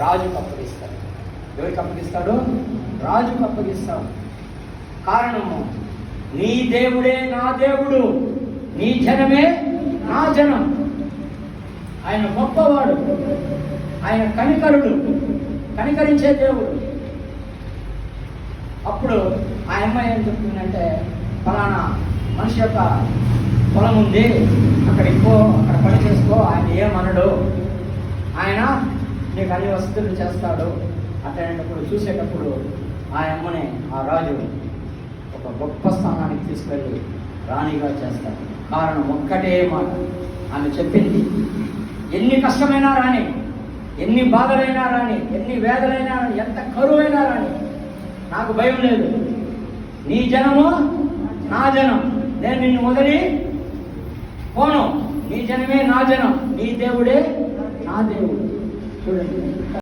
రాజుకు అప్పగిస్తాడు. ఎవరికి అప్పగిస్తాడు? రాజుకు అప్పగిస్తాడు. కారణము, నీ దేవుడే నా దేవుడు, నీ జనమే నా జనం. ఆయన గొప్పవాడు, ఆయన కనికరుడు, కనికరించే దేవుడు. అప్పుడు ఆ అమ్మాయి ఏం చెప్తుందంటే, ఫలానా మనిషి యొక్క పొలం ఉంది, అక్కడికి పో, అక్కడ పని చేసుకో, ఆయన ఏమనడు, ఆయన నీకు అన్ని వసతులు చేస్తాడు అట్లాంటప్పుడు చూసేటప్పుడు ఆ అమ్మని ఆ రాజు ఒక గొప్ప స్థానానికి తీసుకెళ్ళి రాణిగా చేస్తాడు. కారణం ఒక్కటే మాట, ఆమె చెప్పింది, ఎన్ని కష్టమైనా రాని, ఎన్ని బాధలైనా రాని, ఎన్ని వేదలైనా రాని, ఎంత కరువైనా రాని, నాకు భయం లేదు. నీ జనము నా జనం, నేను నిన్ను వదిలి పోను. నీ జనమే నా జనం, నీ దేవుడే నా దేవుడు. చూడండి.